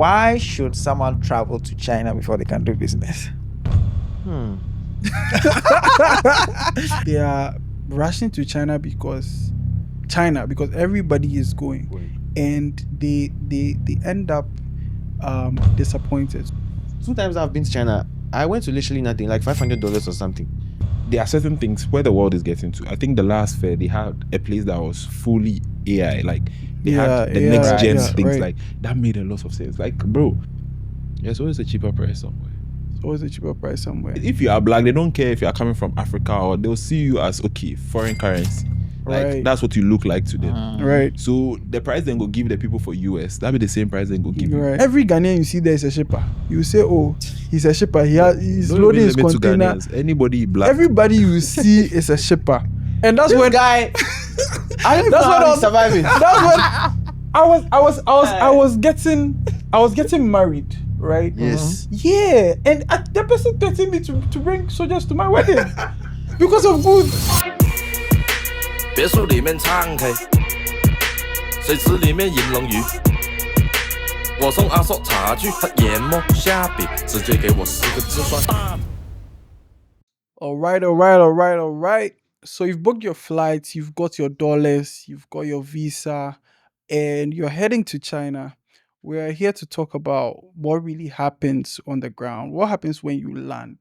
Why should someone travel to China before they can do business? They are rushing to China because everybody is going, and they end up disappointed. 2 times I've been to China, I went to literally nothing, like $500 or something. There are certain things where the world is getting to. I think the last fair they had a place that was fully AI, like they had the next gen things, like that made a lot of sense. Like, bro, there's always a cheaper price somewhere. If you are black, they don't care if you are coming from Africa, or they'll see you as foreign currency. Like that's what you look like to them. Right. So the price then go give the people for US, that'll be the same price then go give you. Every Ghanaian you see there is a shipper. You say, oh, he's a shipper. He's loading his container. Anybody black. Everybody you see is a shipper. And that's This when guy, I that's when I was surviving. That's when I was getting married, right? Yes. Yeah, and the person threatened me to bring soldiers to my wedding because of goods. 别墅里面唱 K， 水池里面饮龙鱼。我送阿叔茶具，他研磨下笔，直接给我4个字算大。 All right. So you've booked your flights, you've got your dollars, you've got your visa, and you're heading to China. We're here to talk about what really happens on the ground. What happens when you land?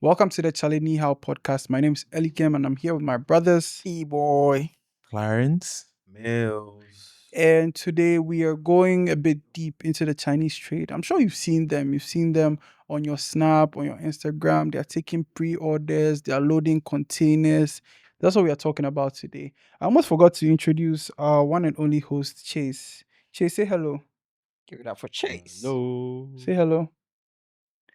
Welcome to the Charlie Ni Hao podcast. My name is Elikem, and I'm here with my brothers, E-Boy, Clarence, Mills. and today we are going a bit deep into the Chinese trade. I'm sure you've seen them. You've seen them on your Snap, on your Instagram. They're taking pre-orders. They're loading containers. That's what we are talking about today. I almost forgot to introduce our one and only host, Chase. Chase, say hello. Give it up for Chase. Hello. Say hello.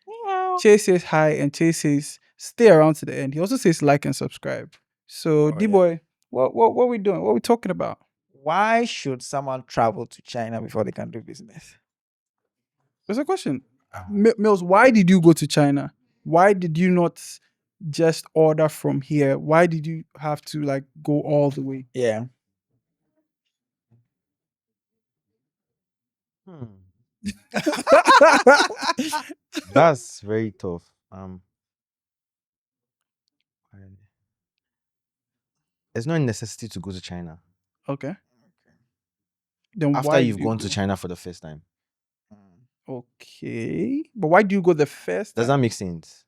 Meow. Chase says hi, and Chase says stay around to the end. He also says like and subscribe. So, D-Boy, what are we doing? What are we talking about? Why should someone travel to China before they can do business? There's a question. Mills, why did you go to China? Why did you not just order from here? Why did you have to like go all the way? Yeah. That's very tough. There's no necessity to go to China Okay. Then after why you've did you gone go? to China for the first time. Okay. But why do you go the first Does time? that make sense?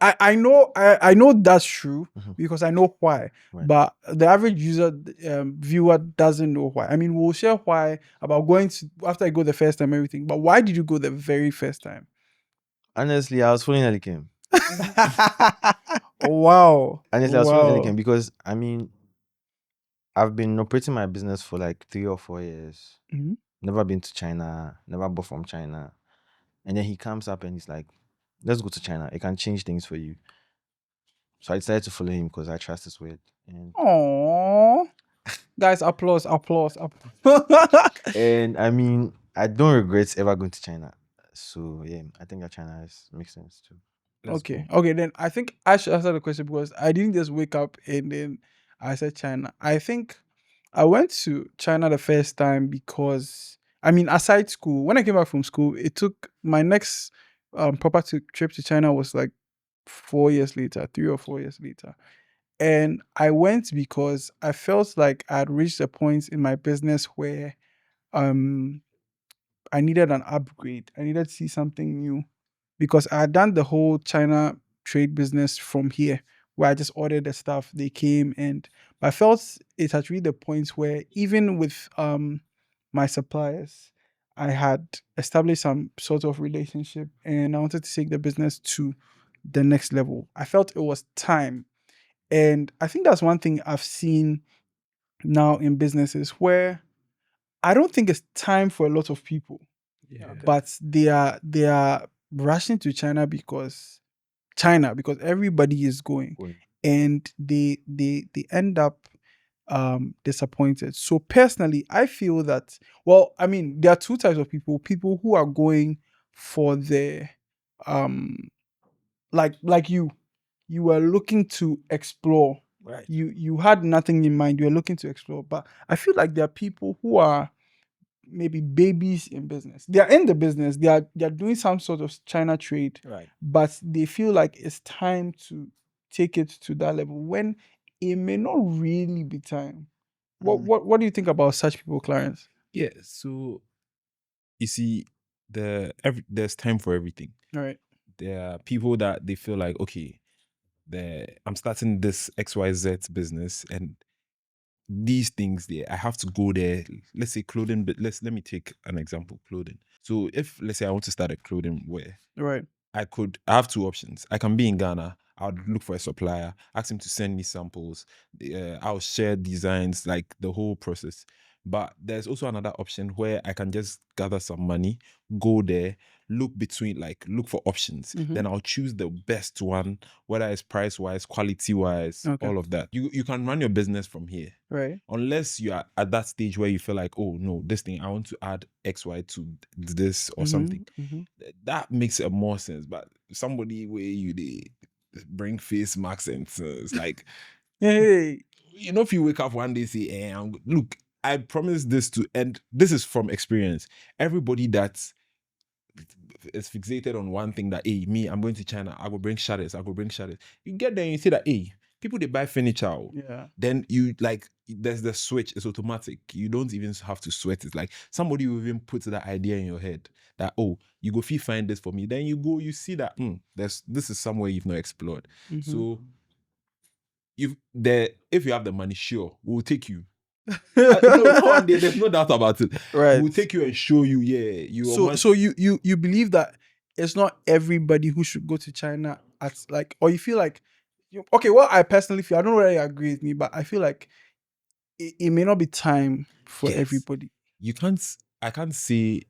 I know that's true because I know why, Right. but the average user viewer doesn't know why. I mean, we'll share why about going to after I go the first time, everything. But why did you go the very first time? Honestly, I was following Elikem. Wow. Honestly, I was following Elikem because I mean, I've been operating my business for like 3 or 4 years. Mhm. Never been to China, never bought from China. And then he comes up and he's like, let's go to China. It can change things for you. So I decided to follow him because I trust his word. And, Aww. Guys, applause. and I mean, I don't regret ever going to China. So yeah, I think that China makes sense too. Okay, then I think I should answer the question because I didn't just wake up and then I said China. I think I went to China the first time because, I mean, aside school, when I came back from school, it took my next proper trip to China was like 4 years later, 3 or 4 years later. And I went because I felt like I had reached a point in my business where I needed an upgrade. I needed to see something new because I had done the whole China trade business from here where I just ordered the stuff, they came, and I felt it had reached the point where even with my suppliers, I had established some sort of relationship and I wanted to take the business to the next level. I felt it was time. And I think that's one thing I've seen now in businesses where I don't think it's time for a lot of people. Yeah. But they are rushing to China because everybody is going, and they end up disappointed. So personally, I feel that, well, I mean, there are two types of people who are going for the like you were looking to explore. Right. You had nothing in mind, you were looking to explore. But I feel like there are people who are maybe babies in business. They are in the business. They are doing some sort of China trade, Right. but they feel like it's time to take it to that level when it may not really be time. What do you think about such people, Clarence? Yeah, so you see, there's time for everything. Right. There are people that they feel like, okay, I'm starting this XYZ business, and these things there, I have to go there. Let's say clothing, but let me take an example, clothing. So if let's say I want to start a clothing wear, Right. I have two options. I can be in Ghana. I'll look for a supplier, ask him to send me samples. I'll share designs, like the whole process. But there's also another option where I can just gather some money, go there, look for options. Then I'll choose the best one, whether it's price-wise, quality-wise, all of that. You can run your business from here. Right. Unless you are at that stage where you feel like, oh no, this thing, I want to add XY to this or something. That makes it more sense. But somebody where they bring face masks and it's like, hey, if you wake up one day say, look, I promise this to, and this is from experience. Everybody that is fixated on one thing that, hey, me, I'm going to China, I will bring shutters. You get there and you see that, hey, people, they buy furniture. Yeah. Then you there's the switch. It's automatic. You don't even have to sweat. It's like somebody will even put that idea in your head that, oh, you go find this for me. Then you go, you see that this is somewhere you've not explored. So if you have the money, sure, we'll take you. There's no doubt about it. Right. We'll take you and show you. So you believe that it's not everybody who should go to China or you feel like I personally feel, I don't know whether you agree with me, but I feel like it may not be time for everybody. I can't say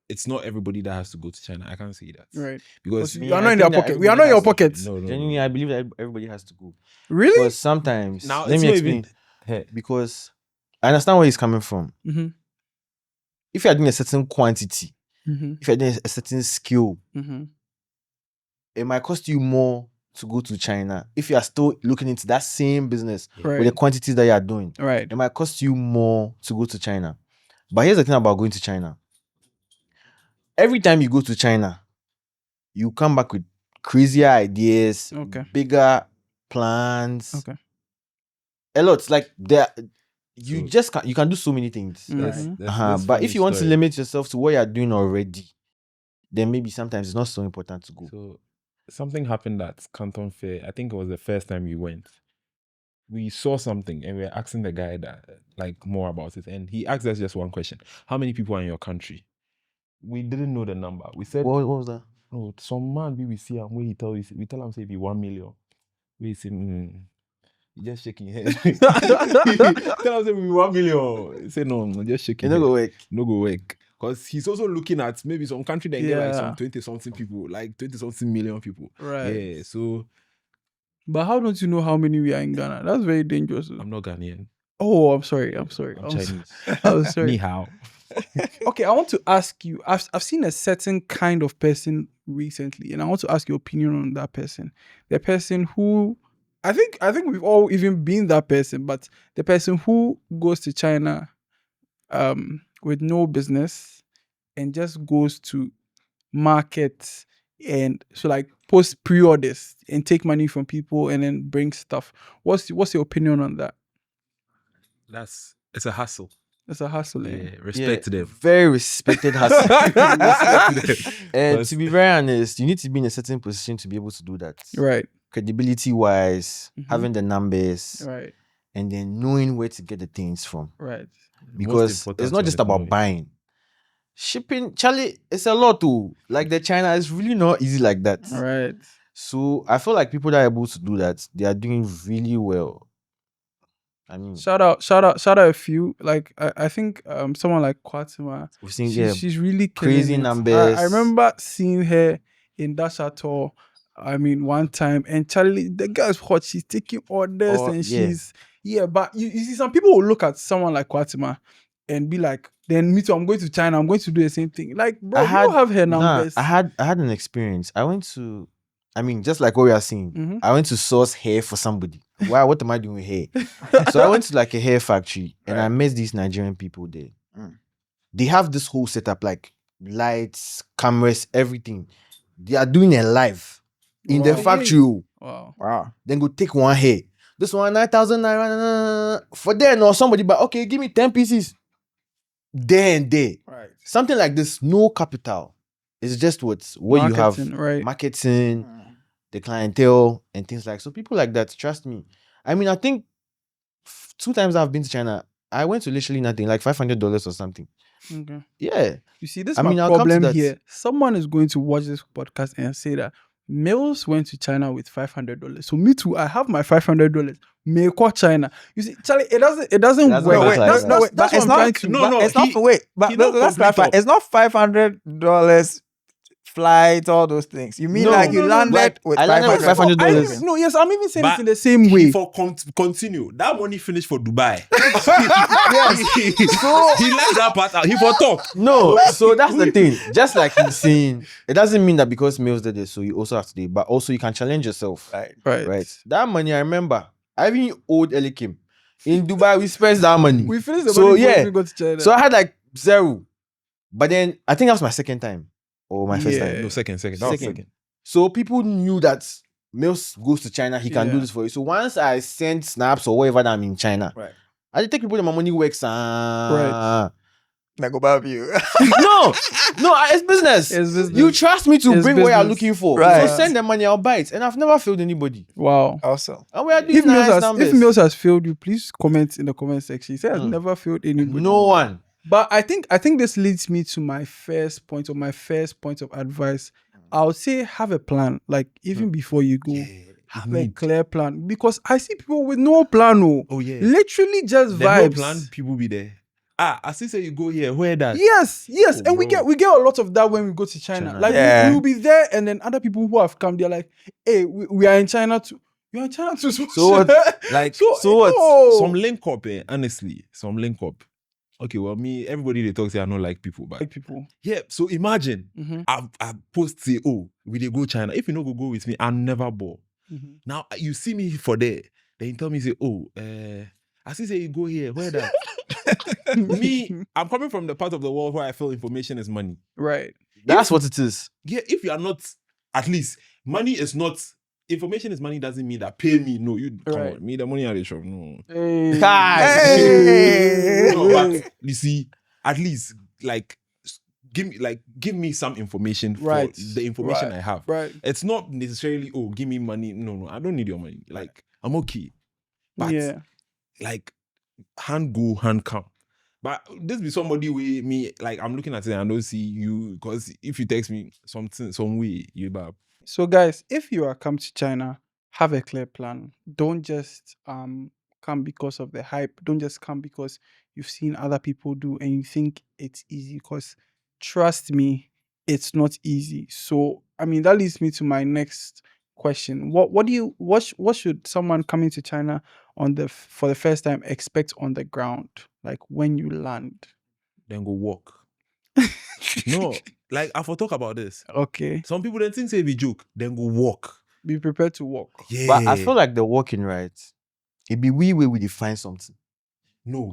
it's not everybody that has to go to China. I can't say that. Right. Because we are not in your pocket. We are not in your pockets. No. Genuinely, I believe that everybody has to go. Really? Because sometimes, now, let me explain. Because I understand where he's coming from. If you're doing a certain quantity, if you're doing a certain skill, it might cost you more to go to China. If you are still looking into that same business with the quantities that you are doing, right, it might cost you more to go to China. But here's the thing about going to China. Every time you go to China, you come back with crazier ideas, bigger plans. A lot. Like you can do so many things. But if you want to limit yourself to what you're doing already, then maybe sometimes it's not so important to go. So something happened at Cantton Fair. I think it was the first time we went. We saw something and we were asking the guy that more about it, and he asked us just one question: how many people are in your country? We didn't know the number. We said, what was that? No, some man we see him when we tell him say be 1 million. We say, he just shaking his head. Tell him say be 1 million. He say no, just shaking. No go work. Because he's also looking at maybe some country that get some 20-something people, 20-something million people. Right. Yeah, so. But how don't you know how many we are in Ghana? That's very dangerous. I'm not Ghanaian. Oh, I'm sorry. I'm Chinese. I'm sorry. Ni hao. Okay, I want to ask you, I've seen a certain kind of person recently, and I want to ask your opinion on that person. The person who, I think we've all even been that person, but the person who goes to China with no business and just goes to markets and so post pre-orders and take money from people and then bring stuff. What's your opinion on that? It's a hustle. It's a hustle. Yeah, respect them. Very respected hustle. And to be very honest, you need to be in a certain position to be able to do that. Right. Credibility wise, having the numbers, right, and then knowing where to get the things from. Right. Because it's not just about buying. Shipping, Charlie, it's a lot too. The China is really not easy like that. Right. So I feel like people that are able to do that, they are doing really well. I mean, shout out a few. I think someone like Kwatima, she's really crazy numbers. I remember seeing her in that chateau. I mean, one time, and Charlie, the girl's hot. She's taking orders and she's But you see, some people will look at someone like Kwatima and be like, "Then me too. I'm going to China. I'm going to do the same thing." Bro, you don't have her numbers. I had an experience. I went to. I mean, just like what we are seeing, I went to source hair for somebody. What am I doing with hair? So I went to a hair factory and I met these Nigerian people there. they have this whole setup, like lights, cameras, everything. They are doing it live in the factory. Wow. Then go take one hair. This one 9,000 naira. For there, no somebody, but okay, give me 10 pieces. There and there. Right. Something like this, no capital. It's just what you have, right. marketing, the clientele, and things like. So people like that, trust me. I mean, I think 2 times I've been to China, I went to literally nothing, like $500 or something. Okay. Yeah. You see, this I is mean, my I'll come to problem that. here. Someone is going to watch this podcast and say that Mills went to China with $500. So me too, I have my $500. May call China. You see, Charlie, it doesn't work. work like that. But That's it's what I'm not. trying to. No, It's not. Wait, but he not let's complete clarify. up. It's not $500 flight, all those things. You mean No, like you no, landed like, with I landed with $500? $500. No, yes, I'm even saying But it in the same he way. for continue. That money finished for Dubai. Yes. So He left that part out. He for talk. no, so that's the thing. Just like he's saying, it doesn't mean that because Mills did it, so you also have to do it. But also you can challenge yourself. Right. That money, I remember. I even owed Elikim. In Dubai, we spent that money. We finished the So, money before yeah. we go to China. So I had like 0. But then I think that was my second time. Or my first Yeah. time. No, second. That was Second. second. So people knew that Mills goes to China, he can do Yeah. this for you. So once I send snaps or whatever that I'm in China, Right. I just take people that my money works. Right. Like about you. No, it's business. It's business. You trust me to It's bring what you're business. looking for. Right. So send them money, I'll buy it. And I've never failed anybody. Wow. Also, And we are doing If nice numbers. Mills has failed you, please comment in the comment section. He said has never failed anybody. No one. But I think this leads me to my first point of advice. I would say have a plan. Like even before you go, have a clear plan. Because I see people with no plan. Oh yeah. Literally just There's vibes. no plan. People be there. I still say you go here. Where that? Yes, Oh, and we bro. get a lot of that when we go to China. China. Like Yeah. we'll be there, and then other people who have come, they're like, "Hey, we are in China too. You're in China too." So what? Like So what? no. some link up, honestly. Some link up. Okay, well, me, everybody they talk say I don't like people, but like people. yeah. So imagine Mhm. I post say, oh, we they go China. If you no go with me, I'm never bore. Mhm. Now you see me for there, then you tell me say, oh, I see say you go here. Where that? Me, I'm coming from the part of the world where I feel information is money. Right. That's what it is. Yeah, if you are not, at least money is not. Information is money doesn't mean that pay me. No, you come Right. on, me the money at the shop. No. Hey. Hey. No, but you see, at least like give me some information for Right. the information Right. I have. Right. It's not necessarily give me money. No, I don't need your money. Like I'm okay, but Yeah. like hand go hand come. But this be somebody with me like I'm looking at it and I don't see you because if you text me something some way you bab. So guys, if you are come to China, have a clear plan. Don't just come because of the hype. Don't just come because you've seen other people do and you think it's easy. Because trust me, it's not easy. So I mean that leads me to my next question. What should someone coming to China for the first time expect on the ground? Like when you land. Then go walk. No, like I for talk about this. Okay. Some people then think say be joke, then go walk. Be prepared to walk. Yeah. But I feel like the walking, right? It be we define something. no.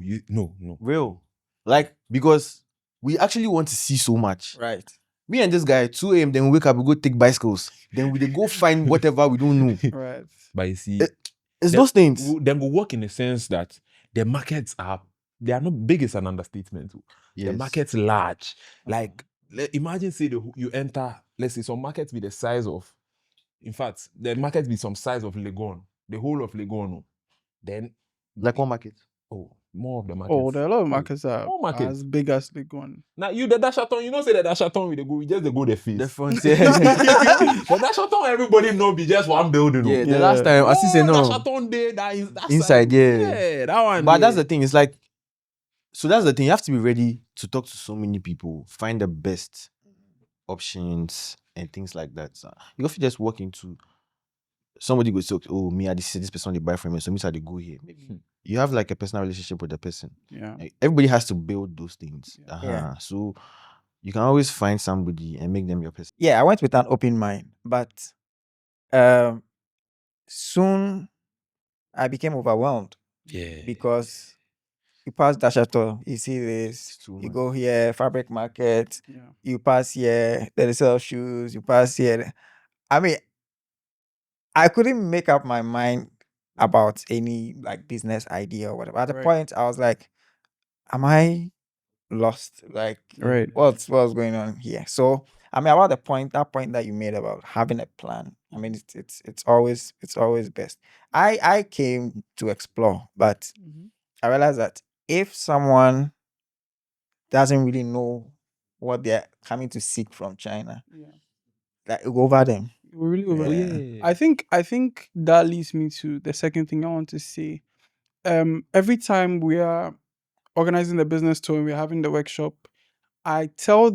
Real. Like, because we actually want to see so much. Right. Me and this guy, 2 a.m., then we wake up, we go take bicycles. Then we dey go find whatever we don't know. Right. But you see, It's those things. Then go work in the sense that the markets are not big is an understatement. The Yes. market's large. Like imagine say you enter, let's say some markets be the size of, in fact, the market be some size of Legon, the whole of Legon. Then Like one market. more of the markets. Oh, there are a lot of markets that More are markets. as big as the one. Now you the dashaton, you know say the dashaton we dey go, we just dey go the face. The frontier. The dashaton everybody know be just one building. Yeah, oh. the last time I see say no. Dashaton day that's Inside, yeah. Yeah, that one. But there. that's the thing. It's like, so that's the thing. You have to be ready to talk to so many people, find the best options and things like that. So you have to just walk into somebody goes, oh, me, I this person they buy from me, so me I they go here. Maybe you have like a personal relationship with the person. Yeah. Like, everybody has to build those things. Yeah. Yeah. So you can always find somebody and make them your person. Yeah, I went with an open mind, but soon I became overwhelmed Yeah. because you pass Dashato, you see this. It's too You much. go here, fabric market. Yeah. You pass here, they sell shoes. You pass here. I mean, I couldn't make up my mind about any like business idea or whatever. At the Right. point, I was like, "Am I lost? Like, Right. what's going on here?" So, I mean, about that point that you made about having a plan. I mean, it's always best. I came to explore, but Mhm. I realized that if someone doesn't really know what they're coming to seek from China, Yeah. like it'll go over them. We're really over. Yeah. I think that leads me to the second thing I want to say. Every time we are organizing the business tour and we're having the workshop, I tell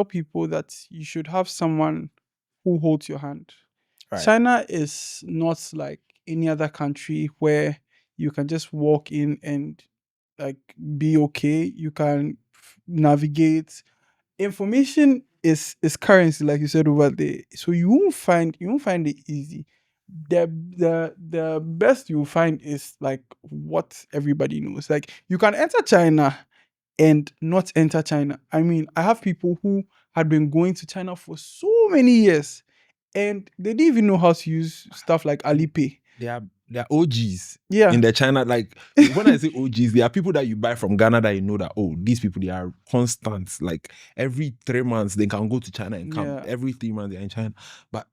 people that you should have someone who holds your hand. Right. China is not like any other country where you can just walk in and like be okay. You can navigate. Information is currency, like you said over there. So you won't find it easy. The best you'll find is like what everybody knows. Like you can enter China and not enter China. I mean, I have people who had been going to China for so many years and they didn't even know how to use stuff like Alipay. They are OGs Yeah. in the China. Like when I say OGs, there are people that you buy from Ghana that you know that these people, they are constant. Like every 3 months they can go to China and come. Yeah. Every 3 months they're in China. But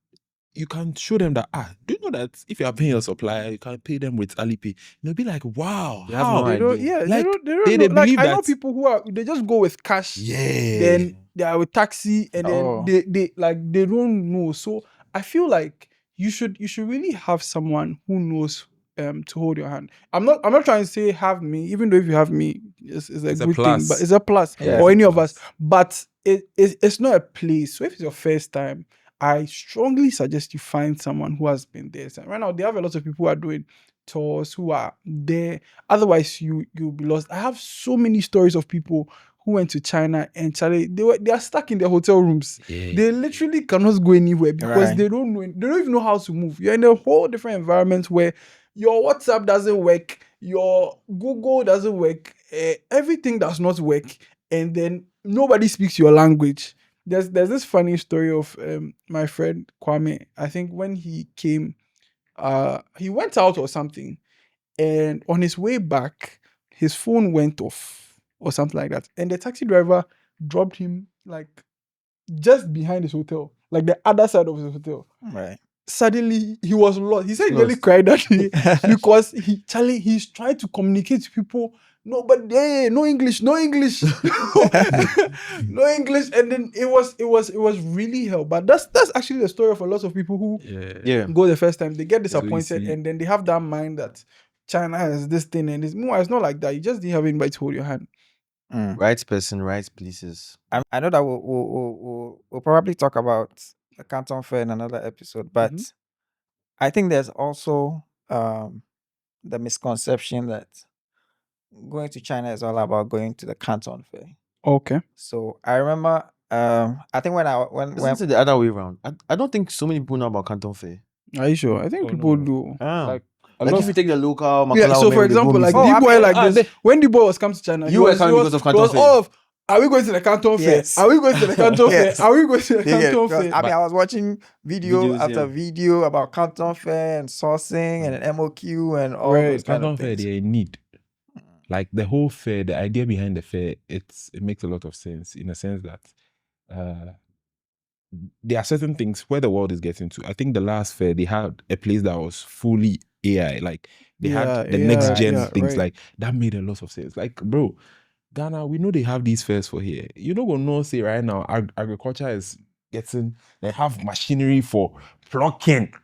you can show them that do you know that if you are paying your supplier, you can pay them with Alipay. They'll be like, wow, They have how? no They don't, idea. yeah, Like, they don't they know. Like, believe I know that- people who they just go with cash. Yeah. Then they are with taxi, and Oh. then they don't know. So I feel like you should really have someone who knows to hold your hand. I'm not trying to say have me, even though if you have me, it's a It's a good thing, plus. but it's a plus, Yeah. or It's a any of plus. us. But it's not a place. So if it's your first time, I strongly suggest you find someone who has been there. So right now, they have a lot of people who are doing tours, who are there. Otherwise, you'll be lost. I have so many stories of people who went to China and Charlie, they are stuck in their hotel rooms. Yeah. They literally cannot go anywhere because Right. they don't even know how to move. You're in a whole different environment where your WhatsApp doesn't work, your Google doesn't work, everything does not work, and then nobody speaks your language. There's this funny story of my friend Kwame. I think when he came, he went out or something, and on his way back, his phone went off or something like that, and the taxi driver dropped him like just behind his hotel, like the other side of his hotel. Right. Suddenly he was lost. He said he Lost. nearly cried that day because he's trying to communicate to people. No, but no English, no English, no English, and then it was really hell. But that's actually the story of a lot of people who Yeah. go the first time. They get So you disappointed, see- and then they have that mind that China has this thing and this. Meanwhile, it's not like that. You just didn't have anybody to hold your hand. Mm. Right person, right places. I know that we'll probably talk about the Canton Fair in another episode, but Mhm. I think there's also the misconception that going to China is all about going to the Canton Fair. Okay. So I remember, I think when Isn't it the other way around? I don't think so many people know about Cantton Fair. Are you sure? I think Oh, people no. do. Like, a Like lot if you take the local Yeah, Makala so for women, they go example, like missing. Oh, the I boy mean, like this, when the boy was come to China, You were coming because of he Cantton was Fair. all of, are we going to the Canton Fair? Yes. Are we going to the Canton Yes. Fair? Are we going to the Yeah, Canton because, Fair? I mean, I was watching video Videos, after yeah. video about Canton Fair and sourcing and MOQ and all Right. those kind Canton of Fair, things. they're in need. Like the whole fair, the idea behind the fair, it makes a lot of sense in a sense that there are certain things where the world is getting to. I think the last fair they had a place that was fully AI, like they had the next yeah, gen yeah, things, right. like that made a lot of sense. Like, bro, Ghana, we know they have these fairs for here. You know, gonna know say right now, agriculture is getting. They have machinery for plucking.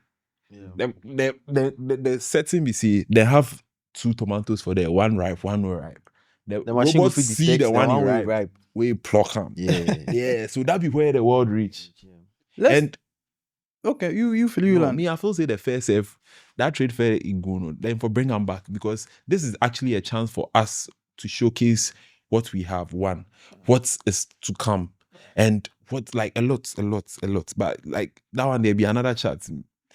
Yeah. The setting we see, they have 2 tomatoes for there, one ripe, one no ripe. The machine will robots fit see detect the one way ripe, ripe. we pluck them. Yeah. Yeah, so that be where the world reach. Let's, And okay, you feel you no, land. me, I feel say the fair safe, that trade fair in Gono, then for bring them back because this is actually a chance for us to showcase what we have, one, what is to come, and what like a lot. But like that one, there be another chat.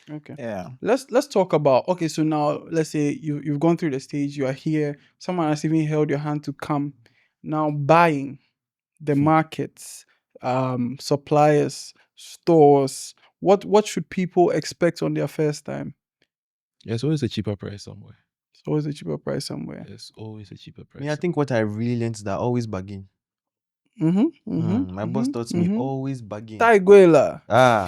Okay. Yeah. Let's talk about, okay, so now let's say you've gone through the stage, you are here, someone has even held your hand to come. Now buying the markets, suppliers, stores, what should people expect on their first time? There's always a cheaper price somewhere. It's always a cheaper price somewhere. There's always a cheaper price. Me, I think what I really learned is that always bargain. My boss taught me always bargain. Taiguela. Ah.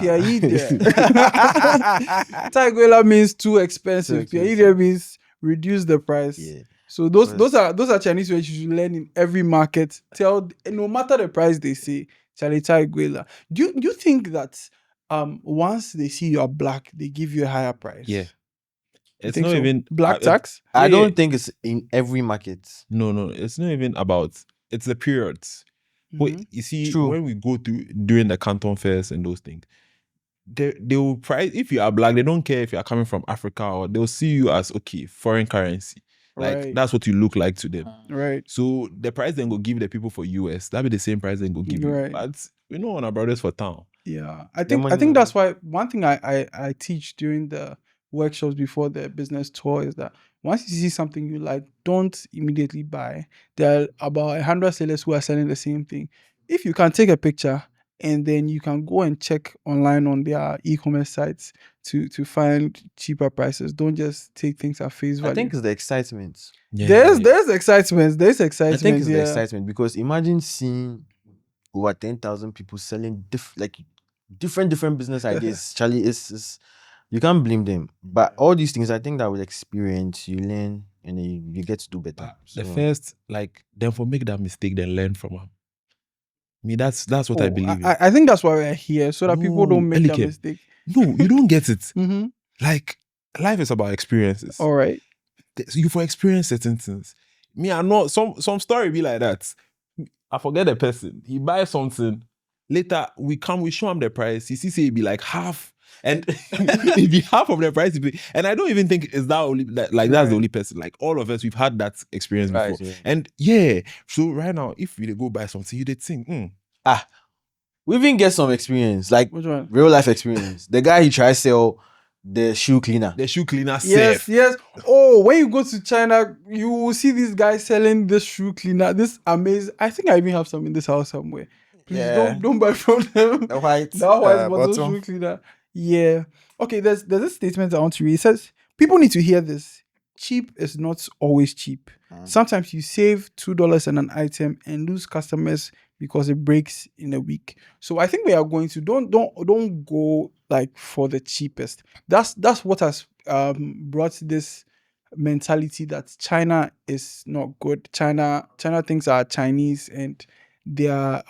Taiguela means too expensive. Piaide means reduce the price. Yeah. So those are Chinese words you should learn in every market. No matter the price they say, Charlie Taiguela. Do you think that once they see you are black, they give you a higher price? Yeah. You It's think not so? even black tax. I don't think it's in every market. No, it's not even about. It's the periods. Wait, you see, True. when we go to during the Cantton Fairs and those things, they will price. If you are black, they don't care if you are coming from Africa, or they'll see you as foreign currency. Like Right. that's what you look like to them. Right. So the price then go give the people for US, that'll be the same price then go give you. Right. But we know on our brothers for town. Yeah, I think that's why one thing I teach during the workshops before the business tour is that once you see something you like, don't immediately buy. There are about 100 sellers who are selling the same thing. If you can take a picture and then you can go and check online on their e-commerce sites to find cheaper prices. Don't just take things at face value. I think it's the excitement. There's excitement. There's excitement. I think it's the excitement because imagine seeing over 10,000 people selling different business ideas. Charlie, is you can't blame them. But all these things, I think that with experience, you learn and you get to do better. The first, them for make that mistake, then learn from them. Me, that's what I believe in. I think that's why we're here, so that people don't make that mistake. No, you don't get it. Like, life is about experiences. All right. You for experience certain things. Me, I know some story be like that. I forget the person. He buys something. Later, we show him the price. He say it be like half. And it be half of the price. And I don't even think it's that only that's the only person. Like all of us, we've had that experience before. Yeah. And so right now, if we go buy something, you did think, we even get some experience, like which one? Real life experience. The guy he tries to sell the shoe cleaner. The shoe cleaner Yes. Oh, when you go to China, you will see these guys selling this shoe cleaner. This amazing. I think I even have some in this house somewhere. Please don't buy from them. The white bottle shoe cleaner. Yeah. Okay, there's this statement I want to read. It says, people need to hear this. Cheap is not always cheap. Sometimes you save $2 on an item and lose customers because it breaks in a week. So I think we are going to don't go like for the cheapest. That's what has brought this mentality that China is not good. China things are Chinese and they are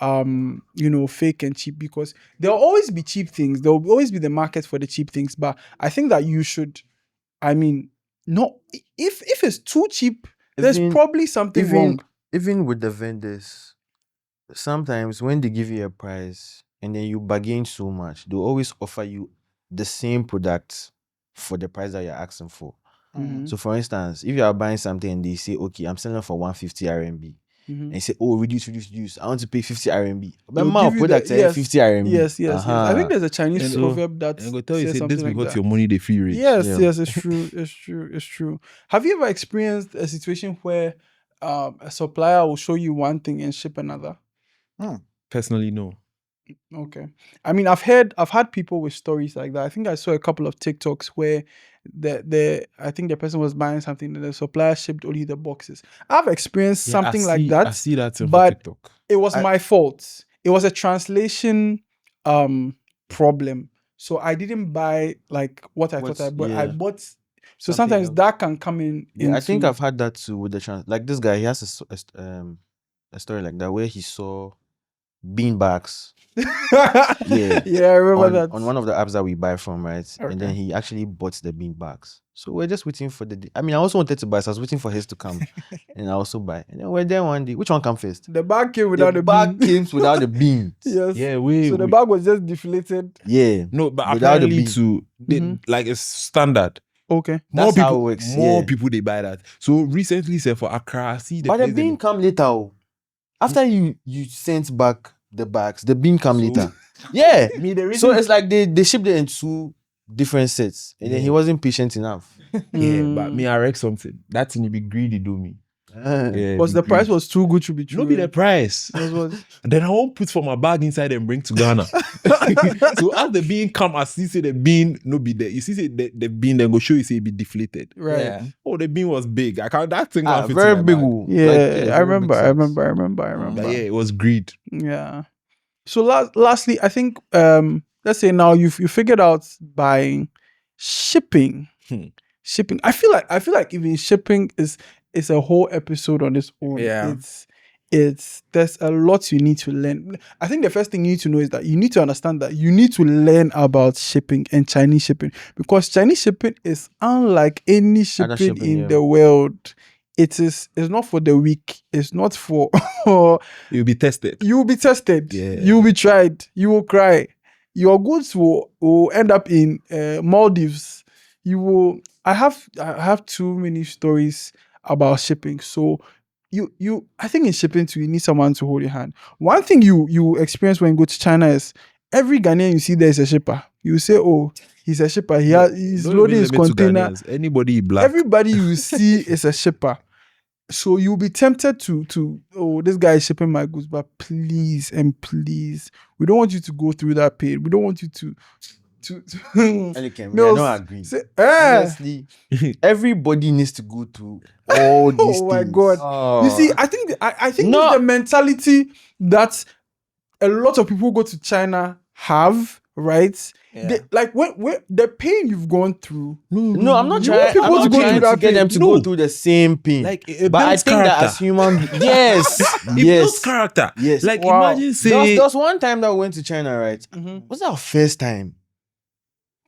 fake and cheap, because there'll always be cheap things. There'll always be the market for the cheap things. But I think that you should, not if it's too cheap, there's probably something wrong. Even with the vendors, sometimes when they give you a price and then you bargain so much, they'll always offer you the same product for the price that you're asking for. So for instance, if you are buying something and they say, okay, I'm selling for 150 RMB. And you say, oh, reduce. I want to pay 50 RMB. But my product is 50 RMB. Yes. I think there's a Chinese proverb that I'm going to tell you, says say, something this like because that. your money, they free rate. Yes, it's true. Have you ever experienced a situation where a supplier will show you one thing and ship another? Personally, no. Okay. I've had people with stories like that. I think I saw a couple of TikToks where I think the person was buying something and the supplier shipped only the boxes. I've experienced something like that. I see that on but TikTok. It was my fault. It was a translation problem. So I didn't buy like what I thought I bought. I bought. So sometimes that can come in. I think I've had that too with the like this guy. He has a story like that where he saw bean bags. I remember that on one of the apps that we buy from, right? Okay. And then he actually bought the bean bags. So we're just waiting for the. I also wanted to buy, so I was waiting for his to come, and I also buy. And then we're there one day. Which one come first? The bag came without the bag bean. came without the beans. Yes. Yeah, so the bag was just deflated. Yeah. No, but without apparently too, like it's standard. Okay. That's how it works. More people they buy that. So recently, say for Accra, I see the. But the bean come later. After you sent back the bags, the bean come later. Yeah. Me, the reason So it's like they shipped it in two different sets, and then he wasn't patient enough. Yeah, but me, I read something. That thing you be greedy, do me. Yeah, Was the price was too good to be true? No be the price. Was And then I won't put for my bag inside and bring to Ghana. So as the bean come, as see say the bean no be there. You see say the bean then go show you say it be deflated. right. Yeah. Oh, the bean was big. I can't that thing can't fit Very in my big. bag. Yeah, very I big remember. size. But yeah, it was greed. Yeah. So lastly, I think let's say now you figured out buying shipping. Shipping. I feel like even shipping is a whole episode on its own. Yeah. It's there's a lot you need to learn. I think the first thing you need to know is that you need to understand that you need to learn about shipping and Chinese shipping, because Chinese shipping is unlike any shipping shipping, in yeah. the world. It's not for the weak. It's not for You'll be tested. you will be tested. Yeah. You will be tried. You will cry. Your goods will end up in Maldives. You will. I have too many stories about shipping. So I think in shipping too, you need someone to hold your hand. One thing you experience when you go to China is every Ghanaian you see there is a shipper. You say, oh, he's a shipper. He's Don't loading even his limit to container. Ghanaians. Anybody black. Everybody you see is a shipper. So you'll be tempted to this guy is shipping my goods, but please, we don't want you to go through that pain. We don't want you to I Mills, don't agree. say, Honestly, everybody needs to go through all these oh my things. God. You see, I think No. it's the mentality that a lot of people who go to China have, right? Yeah. They, like when the pain you've gone through. No, I'm not You want trying. people I'm not to go trying through to that get them to pain. go No. through the same pain. Like, it but I builds think that character. as human, yes, It builds yes, character. yes. Like Wow. imagine There was, say there was one time that we went to China, right? Mhm. Was our first time?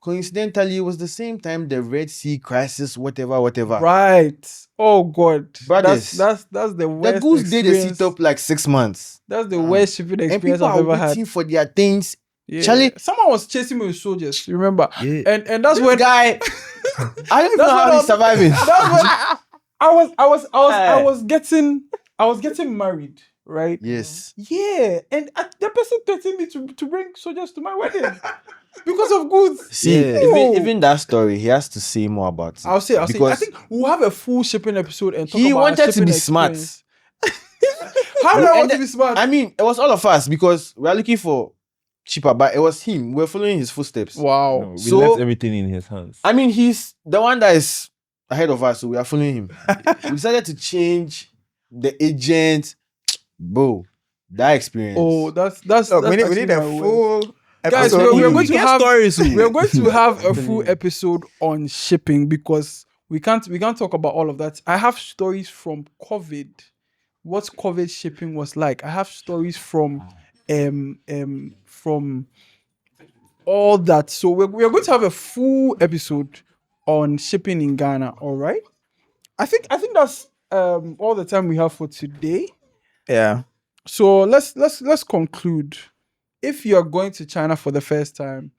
Coincidentally, it was the same time the Red Sea crisis, whatever. Right. Oh God. Brothers, That's the worst The goose did a experience. sit up like 6 months, That's the worst shipping and experience people I've are ever waiting had. for their things. Yeah. Charlie- Someone was chasing me with soldiers, remember? Yeah. And that's This when guy, I don't even know That's how what he's surviving. that's when I was getting married, right? Yes. Yeah, and the person threatened me to bring soldiers to my wedding because of goods. See, Yeah. even that story, he has to say more about it. I'll say. I Because think we'll have a full shipping episode and talk he about our wanted to shipping be smart. experience. How do I And want to the- be smart? I mean, it was all of us because we are looking for cheaper, but it was him. We were following his footsteps. Wow. No, we So- left everything in his hands. I mean, he's the one that is ahead of us, so we are following him. We decided to change the agent. Bro, that experience. Oh, that's Look, we need actually a my word. full Guys, episode. we're on going it. to Get have stories. we're going to have a full episode on shipping because we can't talk about all of that. I have stories from COVID, what COVID shipping was like. I have stories from all that. So we're going to have a full episode on shipping in Ghana. All right. I think that's all the time we have for today. Yeah. So let's conclude. If you're going to China for the first time,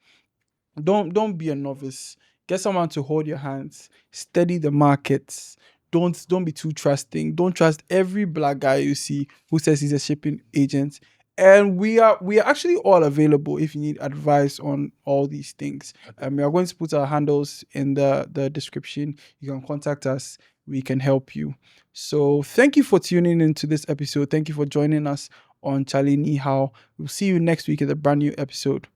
don't be a novice. Get someone to hold your hands. Study the markets. Don't be too trusting. Don't trust every black guy you see who says he's a shipping agent. And we are actually all available if you need advice on all these things. We are going to put our handles in the description. You can contact us. We can help you. So thank you for tuning into this episode. Thank you for joining us on Charlie Ni Hao. We'll see you next week in a brand new episode.